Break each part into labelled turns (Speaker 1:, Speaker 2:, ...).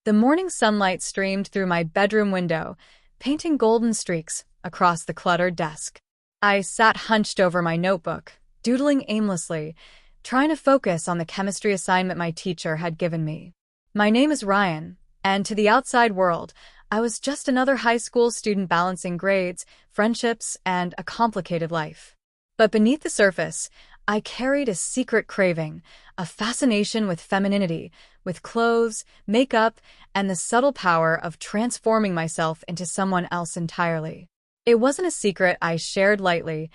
Speaker 1: The morning sunlight streamed through my bedroom window, painting golden streaks across the cluttered desk. I sat hunched over my notebook, doodling aimlessly, trying to focus on the chemistry assignment my teacher had given me. My name is Ryan, and to the outside world, I was just another high school student balancing grades, friendships, and a complicated life. But beneath the surface, I carried a secret craving, a fascination with femininity, with clothes, makeup, and the subtle power of transforming myself into someone else entirely. It wasn't a secret I shared lightly.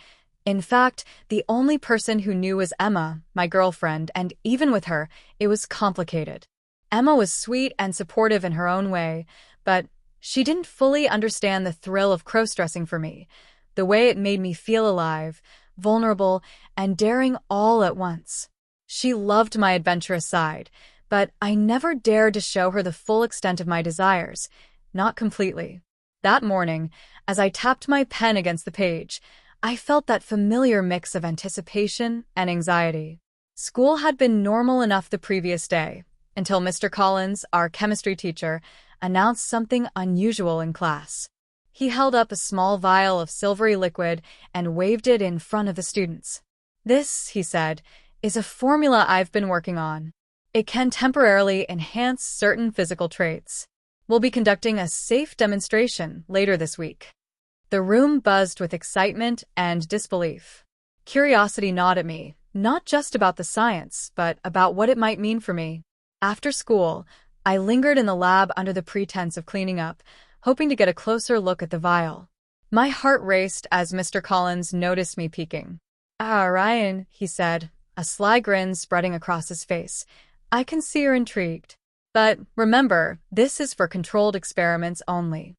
Speaker 1: In fact, the only person who knew was Emma, my girlfriend, and even with her, it was complicated. Emma was sweet and supportive in her own way, but she didn't fully understand the thrill of crossdressing for me, the way it made me feel alive, vulnerable, and daring all at once. She loved my adventurous side, but I never dared to show her the full extent of my desires, not completely. That morning, as I tapped my pen against the page, I felt that familiar mix of anticipation and anxiety. School had been normal enough the previous day, until Mr. Collins, our chemistry teacher, announced something unusual in class. He held up a small vial of silvery liquid and waved it in front of the students. "This," he said, "is a formula I've been working on. It can temporarily enhance certain physical traits. We'll be conducting a safe demonstration later this week." The room buzzed with excitement and disbelief. Curiosity gnawed at me, not just about the science, but about what it might mean for me. After school, I lingered in the lab under the pretense of cleaning up, hoping to get a closer look at the vial. My heart raced as Mr. Collins noticed me peeking. "Ah, Ryan," he said, a sly grin spreading across his face. "I can see you're intrigued. But remember, this is for controlled experiments only."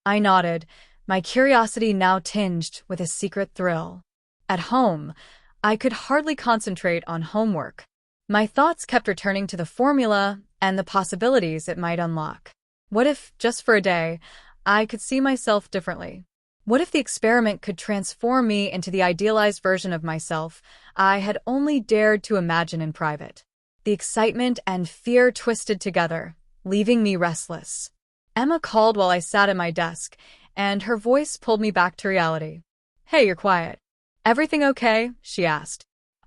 Speaker 1: I nodded, my curiosity now tinged with a secret thrill. At home, I could hardly concentrate on homework. My thoughts kept returning to the formula and the possibilities it might unlock. What if, just for a day, I could see myself differently? What if the experiment could transform me into the idealized version of myself I had only dared to imagine in private? The excitement and fear twisted together, leaving me restless. Emma called while I sat at my desk, and her voice pulled me back to reality. "Hey, you're quiet. Everything okay?" she asked.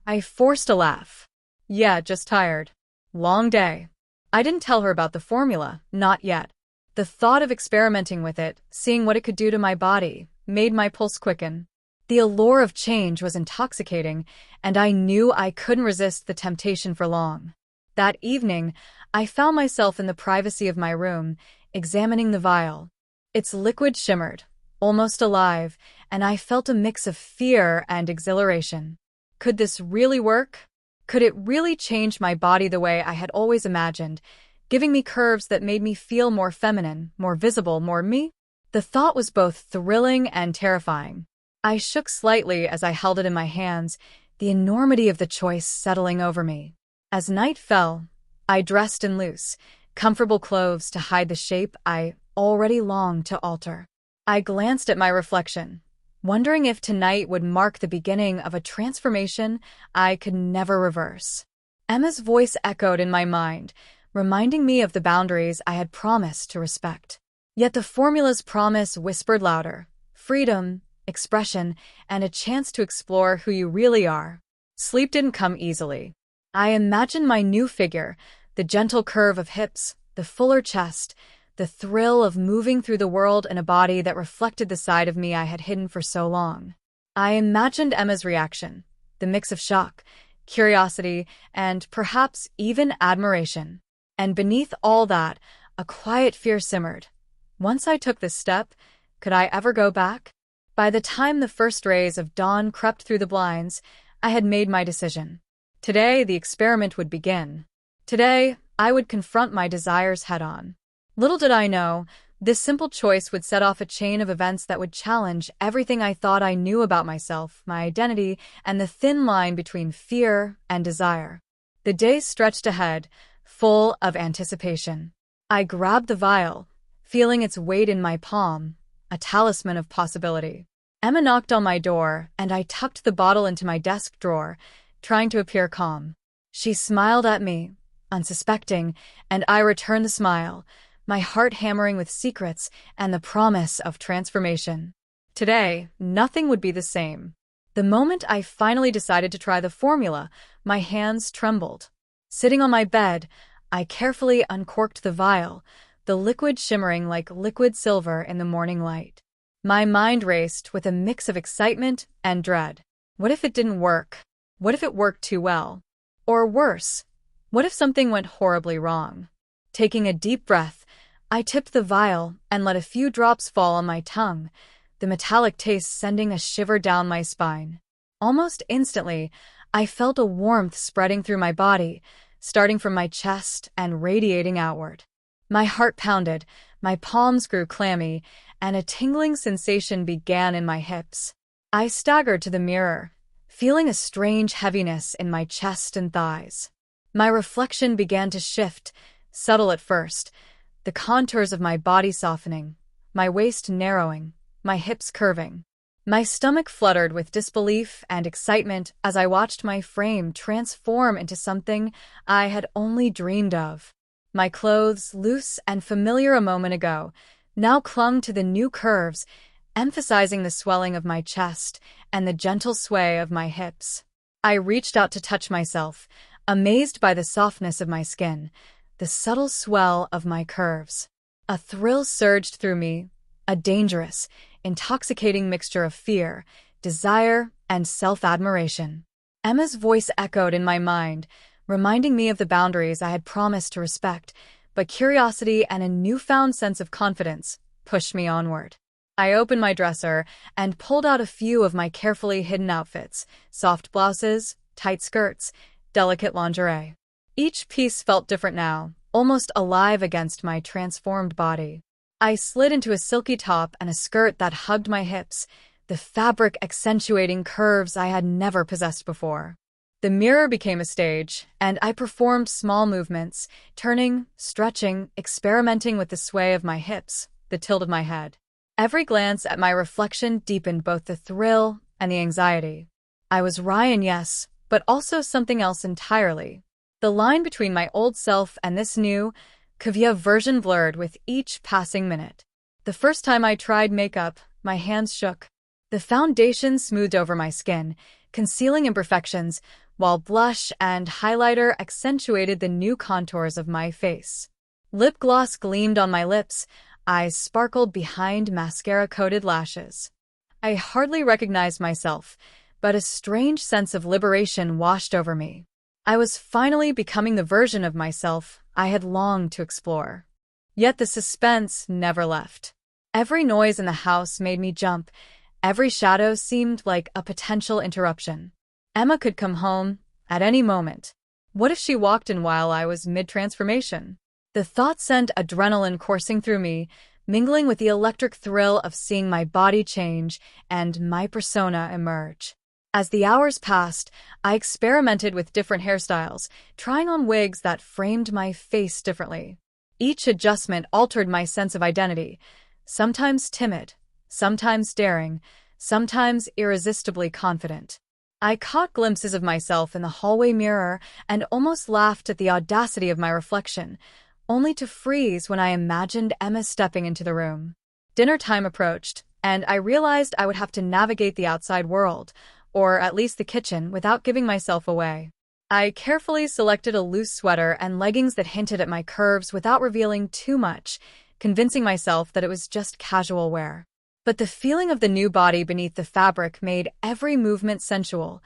Speaker 1: I forced a laugh. "Yeah, just tired. Long day." I didn't tell her about the formula, not yet. The thought of experimenting with it, seeing what it could do to my body, made my pulse quicken. The allure of change was intoxicating, and I knew I couldn't resist the temptation for long. That evening, I found myself in the privacy of my room, examining the vial. Its liquid shimmered, almost alive, and I felt a mix of fear and exhilaration. Could this really work? Could it really change my body the way I had always imagined, giving me curves that made me feel more feminine, more visible, more me? The thought was both thrilling and terrifying. I shook slightly as I held it in my hands, the enormity of the choice settling over me. As night fell, I dressed in loose, comfortable clothes to hide the shape I already longed to alter. I glanced at my reflection, wondering if tonight would mark the beginning of a transformation I could never reverse. Emma's voice echoed in my mind, reminding me of the boundaries I had promised to respect. Yet the formula's promise whispered louder: freedom, expression, and a chance to explore who you really are. Sleep didn't come easily. I imagined my new figure, the gentle curve of hips, the fuller chest, the thrill of moving through the world in a body that reflected the side of me I had hidden for so long. I imagined Emma's reaction, the mix of shock, curiosity, and perhaps even admiration. And beneath all that, a quiet fear simmered. Once I took this step, could I ever go back? By the time the first rays of dawn crept through the blinds, I had made my decision. Today, the experiment would begin. Today, I would confront my desires head-on. Little did I know, this simple choice would set off a chain of events that would challenge everything I thought I knew about myself, my identity, and the thin line between fear and desire. The days stretched ahead, full of anticipation. I grabbed the vial, feeling its weight in my palm, a talisman of possibility. Emma knocked on my door, and I tucked the bottle into my desk drawer, trying to appear calm. She smiled at me, unsuspecting, and I returned the smile, my heart hammering with secrets and the promise of transformation. Today, nothing would be the same. The moment I finally decided to try the formula, my hands trembled. Sitting on my bed, I carefully uncorked the vial, the liquid shimmering like liquid silver in the morning light. My mind raced with a mix of excitement and dread. What if it didn't work? What if it worked too well? Or worse, what if something went horribly wrong? Taking a deep breath, I tipped the vial and let a few drops fall on my tongue, the metallic taste sending a shiver down my spine. Almost instantly, I felt a warmth spreading through my body, starting from my chest and radiating outward. My heart pounded, my palms grew clammy, and a tingling sensation began in my hips. I staggered to the mirror, feeling a strange heaviness in my chest and thighs. My reflection began to shift, subtle at first, the contours of my body softening, my waist narrowing, my hips curving. My stomach fluttered with disbelief and excitement as I watched my frame transform into something I had only dreamed of. My clothes, loose and familiar a moment ago, now clung to the new curves, emphasizing the swelling of my chest and the gentle sway of my hips. I reached out to touch myself, amazed by the softness of my skin, the subtle swell of my curves. A thrill surged through me, a dangerous, intoxicating mixture of fear, desire, and self-admiration. Emma's voice echoed in my mind, reminding me of the boundaries I had promised to respect, but curiosity and a newfound sense of confidence pushed me onward. I opened my dresser and pulled out a few of my carefully hidden outfits, soft blouses, tight skirts, delicate lingerie. Each piece felt different now, almost alive against my transformed body. I slid into a silky top and a skirt that hugged my hips, the fabric accentuating curves I had never possessed before. The mirror became a stage, and I performed small movements, turning, stretching, experimenting with the sway of my hips, the tilt of my head. Every glance at my reflection deepened both the thrill and the anxiety. I was Ryan, yes, but also something else entirely. The line between my old self and this new, Curvy version blurred with each passing minute. The first time I tried makeup, my hands shook. The foundation smoothed over my skin, concealing imperfections, while blush and highlighter accentuated the new contours of my face. Lip gloss gleamed on my lips, eyes sparkled behind mascara-coated lashes. I hardly recognized myself, but a strange sense of liberation washed over me. I was finally becoming the version of myself I had longed to explore. Yet the suspense never left. Every noise in the house made me jump. Every shadow seemed like a potential interruption. Emma could come home at any moment. What if she walked in while I was mid-transformation? The thought sent adrenaline coursing through me, mingling with the electric thrill of seeing my body change and my persona emerge. As the hours passed, I experimented with different hairstyles, trying on wigs that framed my face differently. Each adjustment altered my sense of identity, sometimes timid, sometimes daring, sometimes irresistibly confident. I caught glimpses of myself in the hallway mirror and almost laughed at the audacity of my reflection, only to freeze when I imagined Emma stepping into the room. Dinner time approached, and I realized I would have to navigate the outside world, or at least the kitchen, without giving myself away. I carefully selected a loose sweater and leggings that hinted at my curves without revealing too much, convincing myself that it was just casual wear. But the feeling of the new body beneath the fabric made every movement sensual,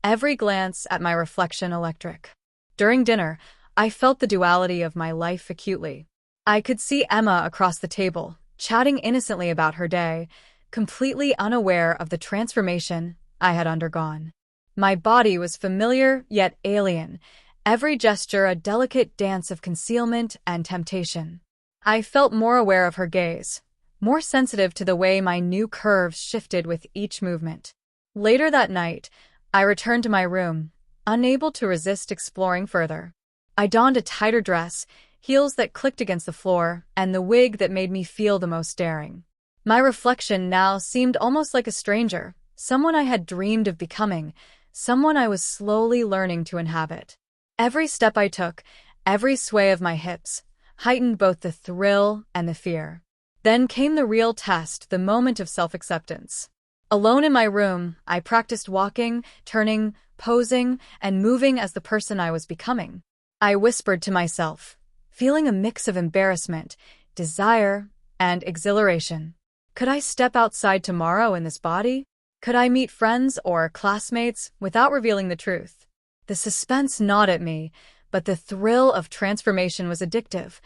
Speaker 1: every glance at my reflection electric. During dinner, I felt the duality of my life acutely. I could see Emma across the table, chatting innocently about her day, completely unaware of the transformation I had undergone. My body was familiar yet alien, every gesture a delicate dance of concealment and temptation. I felt more aware of her gaze, more sensitive to the way my new curves shifted with each movement. Later that night, I returned to my room, unable to resist exploring further. I donned a tighter dress, heels that clicked against the floor, and the wig that made me feel the most daring. My reflection now seemed almost like a stranger, someone I had dreamed of becoming, someone I was slowly learning to inhabit. Every step I took, every sway of my hips, heightened both the thrill and the fear. Then came the real test, the moment of self-acceptance. Alone in my room, I practiced walking, turning, posing, and moving as the person I was becoming. I whispered to myself, feeling a mix of embarrassment, desire, and exhilaration. Could I step outside tomorrow in this body? Could I meet friends or classmates without revealing the truth? The suspense gnawed at me, but the thrill of transformation was addictive,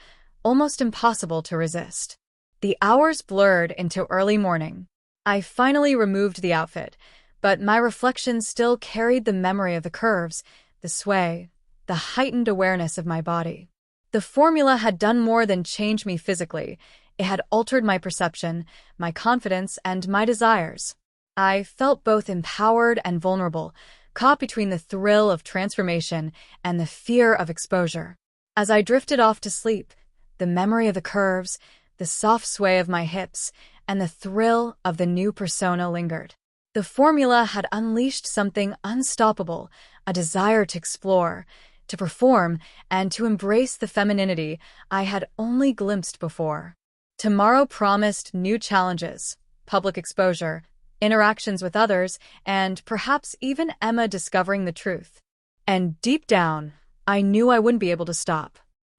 Speaker 1: almost impossible to resist. The hours blurred into early morning. I finally removed the outfit, but my reflection still carried the memory of the curves, the sway, the heightened awareness of my body. The formula had done more than change me physically. It had altered my perception, my confidence, and my desires. I felt both empowered and vulnerable, caught between the thrill of transformation and the fear of exposure. As I drifted off to sleep, the memory of the curves, the soft sway of my hips, and the thrill of the new persona lingered. The formula had unleashed something unstoppable, a desire to explore, to perform, and to embrace the femininity I had only glimpsed before. Tomorrow promised new challenges, public exposure, interactions with others, and perhaps even Emma discovering the truth. And deep down, I knew I wouldn't be able to stop.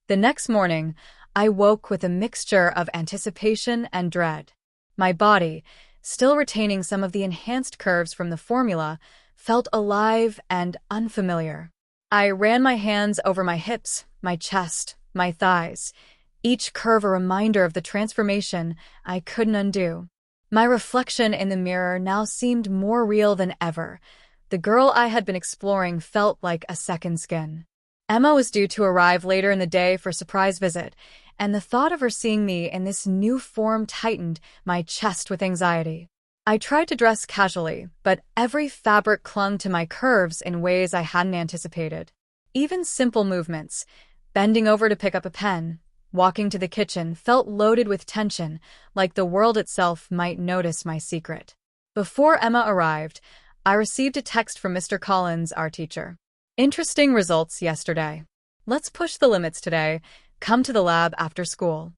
Speaker 1: The next morning, I woke with a mixture of anticipation and dread. My body, still retaining some of the enhanced curves from the formula, felt alive and unfamiliar. I ran my hands over my hips, my chest, my thighs, each curve a reminder of the transformation I couldn't undo. My reflection in the mirror now seemed more real than ever. The girl I had been exploring felt like a second skin. Emma was due to arrive later in the day for a surprise visit, and the thought of her seeing me in this new form tightened my chest with anxiety. I tried to dress casually, but every fabric clung to my curves in ways I hadn't anticipated. Even simple movements, bending over to pick up a pen, walking to the kitchen, felt loaded with tension, like the world itself might notice my secret. Before Emma arrived, I received a text from Mr. Collins, our teacher. Interesting results yesterday. Let's push the limits today. Come to the lab after school.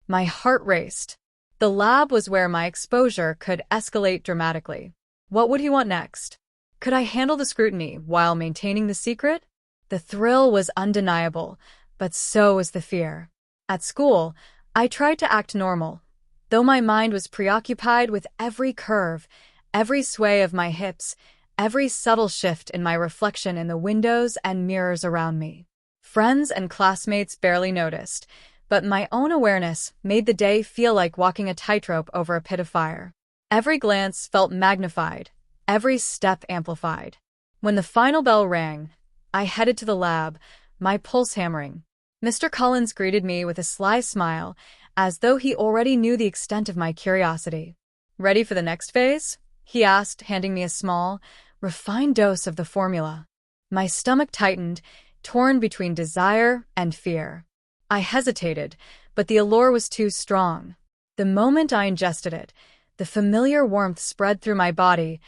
Speaker 1: My heart raced. The lab was where my exposure could escalate dramatically. What would he want next? Could I handle the scrutiny while maintaining the secret? The thrill was undeniable, but so was the fear. At school, I tried to act normal, though my mind was preoccupied with every curve, every sway of my hips, every subtle shift in my reflection in the windows and mirrors around me. Friends and classmates barely noticed, but my own awareness made the day feel like walking a tightrope over a pit of fire. Every glance felt magnified, every step amplified. When the final bell rang, I headed to the lab, my pulse hammering. Mr. Collins greeted me with a sly smile, as though he already knew the extent of my curiosity. "Ready for the next phase?" he asked, handing me a small, refined dose of the formula. My stomach tightened, torn between desire and fear. I hesitated, but the allure was too strong. The moment I ingested it, the familiar warmth spread through my body,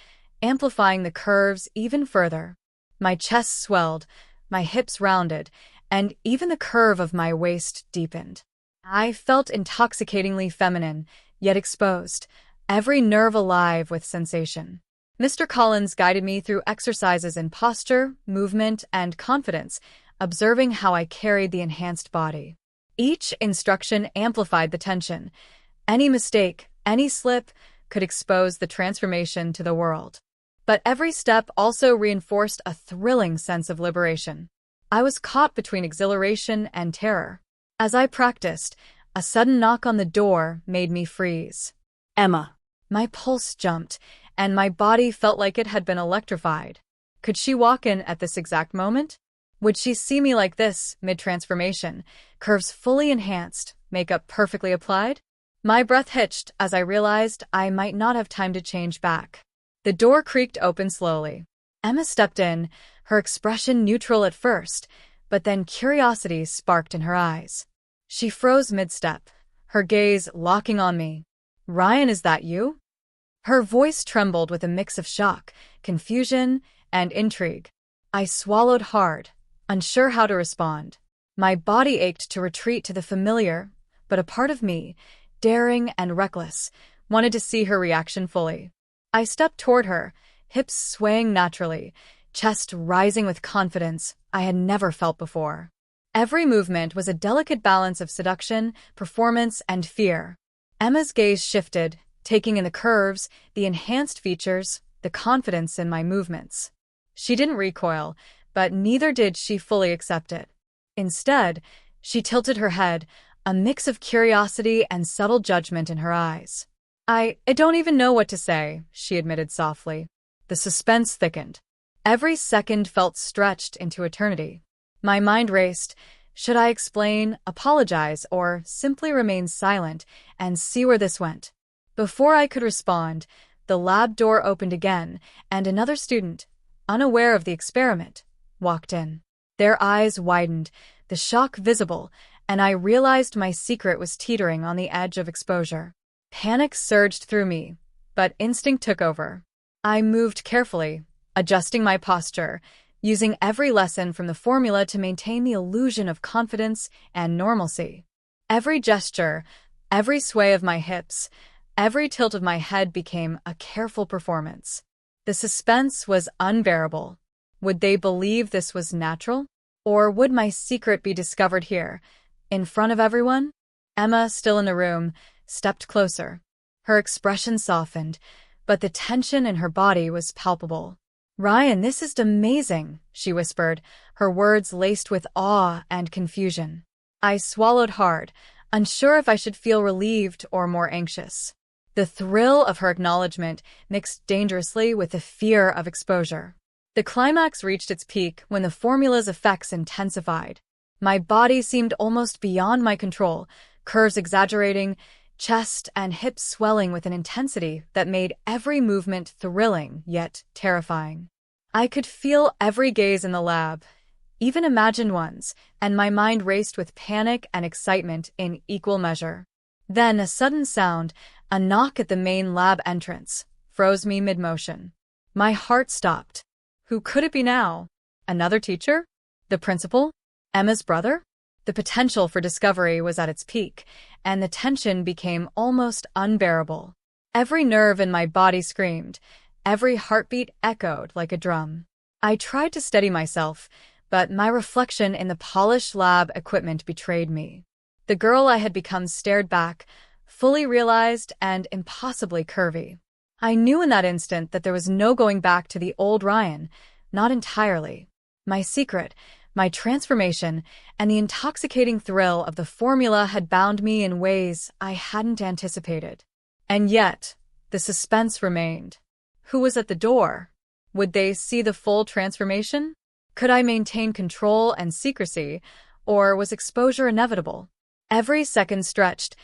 Speaker 1: amplifying the curves even further. My chest swelled, my hips rounded, and even the curve of my waist deepened. I felt intoxicatingly feminine, yet exposed, every nerve alive with sensation. Mr. Collins guided me through exercises in posture, movement, and confidence, observing how I carried the enhanced body. Each instruction amplified the tension. Any mistake, any slip, could expose the transformation to the world. But every step also reinforced a thrilling sense of liberation. I was caught between exhilaration and terror. As I practiced, a sudden knock on the door made me freeze. Emma. My pulse jumped, and my body felt like it had been electrified. Could she walk in at this exact moment? Would she see me like this, mid-transformation, curves fully enhanced, makeup perfectly applied? My breath hitched as I realized I might not have time to change back. The door creaked open slowly. Emma stepped in, her expression neutral at first, but then curiosity sparked in her eyes. She froze mid-step, her gaze locking on me. "Ryan, is that you?" Her voice trembled with a mix of shock, confusion, and intrigue. I swallowed hard, unsure how to respond. My body ached to retreat to the familiar, but a part of me, daring and reckless, wanted to see her reaction fully. I stepped toward her, hips swaying naturally, chest rising with confidence I had never felt before. Every movement was a delicate balance of seduction, performance, and fear. Emma's gaze shifted, taking in the curves, the enhanced features, the confidence in my movements. She didn't recoil, but neither did she fully accept it. Instead, she tilted her head, a mix of curiosity and subtle judgment in her eyes. I don't even know what to say, she admitted softly. The suspense thickened. Every second felt stretched into eternity. My mind raced. Should I explain, apologize, or simply remain silent and see where this went? Before I could respond, the lab door opened again, and another student, unaware of the experiment, walked in. Their eyes widened, the shock visible, and I realized my secret was teetering on the edge of exposure. Panic surged through me, but instinct took over. I moved carefully, adjusting my posture, using every lesson from the formula to maintain the illusion of confidence and normalcy. Every gesture, every sway of my hips, every tilt of my head became a careful performance. The suspense was unbearable. Would they believe this was natural? Or would my secret be discovered here, in front of everyone? Emma, still in the room, stepped closer. Her expression softened, but the tension in her body was palpable. "Ryan, this is amazing," she whispered, her words laced with awe and confusion. I swallowed hard, unsure if I should feel relieved or more anxious. The thrill of her acknowledgement mixed dangerously with the fear of exposure. The climax reached its peak when the formula's effects intensified. My body seemed almost beyond my control, curves exaggerating, chest and hips swelling with an intensity that made every movement thrilling yet terrifying. I could feel every gaze in the lab, even imagined ones, and my mind raced with panic and excitement in equal measure. Then a sudden sound, a knock at the main lab entrance, froze me mid-motion. My heart stopped. Who could it be now? Another teacher? The principal? Emma's brother? The potential for discovery was at its peak, and the tension became almost unbearable. Every nerve in my body screamed. Every heartbeat echoed like a drum. I tried to steady myself, but my reflection in the polished lab equipment betrayed me. The girl I had become stared back, fully realized and impossibly curvy. I knew in that instant that there was no going back to the old Ryan, not entirely. My secret, my transformation, and the intoxicating thrill of the formula had bound me in ways I hadn't anticipated. And yet, the suspense remained. Who was at the door? Would they see the full transformation? Could I maintain control and secrecy, or was exposure inevitable? Every second stretched,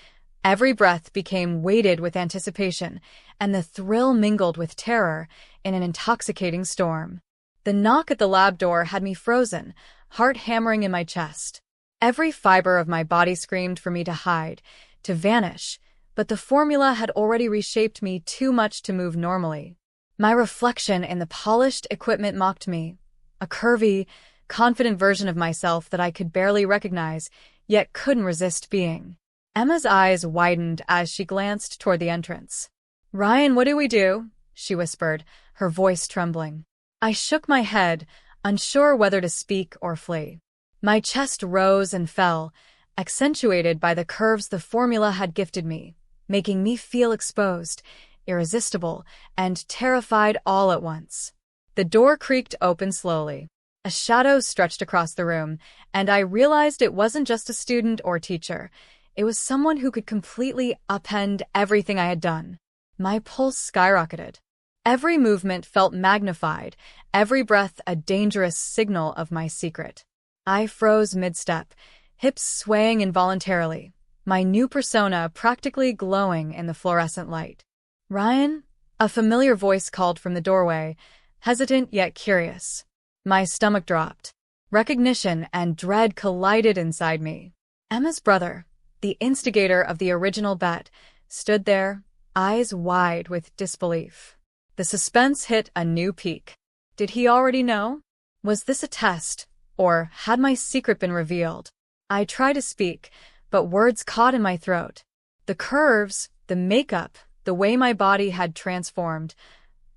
Speaker 1: every breath became weighted with anticipation, and the thrill mingled with terror in an intoxicating storm. The knock at the lab door had me frozen, heart hammering in my chest. Every fiber of my body screamed for me to hide, to vanish, but the formula had already reshaped me too much to move normally. My reflection in the polished equipment mocked me, a curvy, confident version of myself that I could barely recognize, yet couldn't resist being. Emma's eyes widened as she glanced toward the entrance. "Ryan, what do we do?" she whispered, her voice trembling. I shook my head, unsure whether to speak or flee. My chest rose and fell, accentuated by the curves the formula had gifted me, making me feel exposed, irresistible, and terrified all at once. The door creaked open slowly. A shadow stretched across the room, and I realized it wasn't just a student or teacher. It was someone who could completely upend everything I had done. My pulse skyrocketed. Every movement felt magnified, every breath a dangerous signal of my secret. I froze mid-step, hips swaying involuntarily, my new persona practically glowing in the fluorescent light. "Ryan?" A familiar voice called from the doorway, hesitant yet curious. My stomach dropped. Recognition and dread collided inside me. Emma's brother, the instigator of the original bet, stood there, eyes wide with disbelief. The suspense hit a new peak. Did he already know? Was this a test, or had my secret been revealed? I try to speak, but words caught in my throat. The curves, the makeup, the way my body had transformed,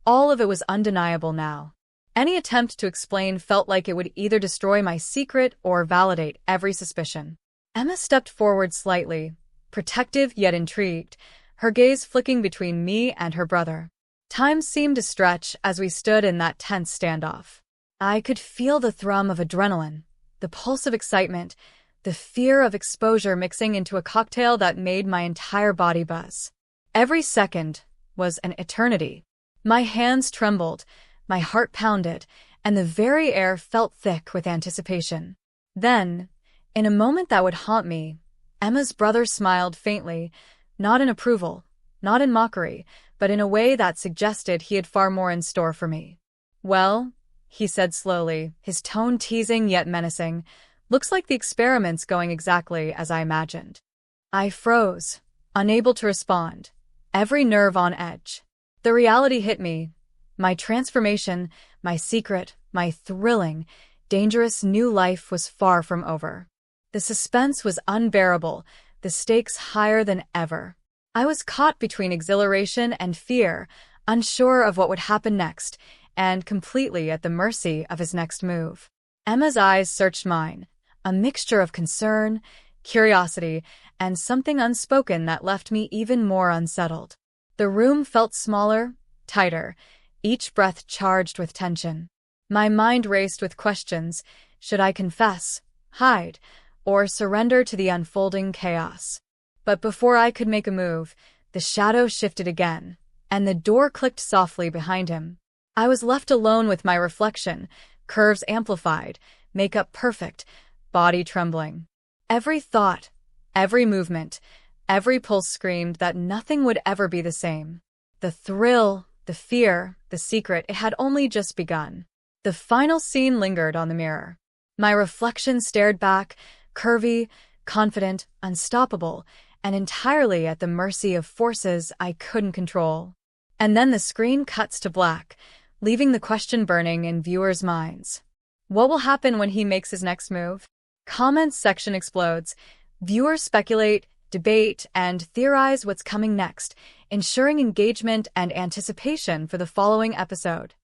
Speaker 1: all of it was undeniable now. Any attempt to explain felt like it would either destroy my secret or validate every suspicion. Emma stepped forward slightly, protective yet intrigued, her gaze flicking between me and her brother. Time seemed to stretch as we stood in that tense standoff. I could feel the thrum of adrenaline, the pulse of excitement, the fear of exposure mixing into a cocktail that made my entire body buzz. Every second was an eternity. My hands trembled, my heart pounded, and the very air felt thick with anticipation. Then, in a moment that would haunt me, Emma's brother smiled faintly, not in approval, not in mockery, but in a way that suggested he had far more in store for me. "Well," he said slowly, his tone teasing yet menacing, "looks like the experiment's going exactly as I imagined." I froze, unable to respond, every nerve on edge. The reality hit me. My transformation, my secret, my thrilling, dangerous new life was far from over. The suspense was unbearable, the stakes higher than ever. I was caught between exhilaration and fear, unsure of what would happen next, and completely at the mercy of his next move. Emma's eyes searched mine, a mixture of concern, curiosity, and something unspoken that left me even more unsettled. The room felt smaller, tighter, each breath charged with tension. My mind raced with questions. Should I confess, hide, or surrender to the unfolding chaos? But before I could make a move, the shadow shifted again, and the door clicked softly behind him. I was left alone with my reflection, curves amplified, makeup perfect, body trembling. Every thought, every movement, every pulse screamed that nothing would ever be the same. The thrill, the fear, the secret, it had only just begun. The final scene lingered on the mirror. My reflection stared back, curvy, confident, unstoppable, and entirely at the mercy of forces I couldn't control. And then the screen cuts to black, leaving the question burning in viewers' minds. What will happen when he makes his next move? Comments section explodes. Viewers speculate, debate, and theorize what's coming next, ensuring engagement and anticipation for the following episode.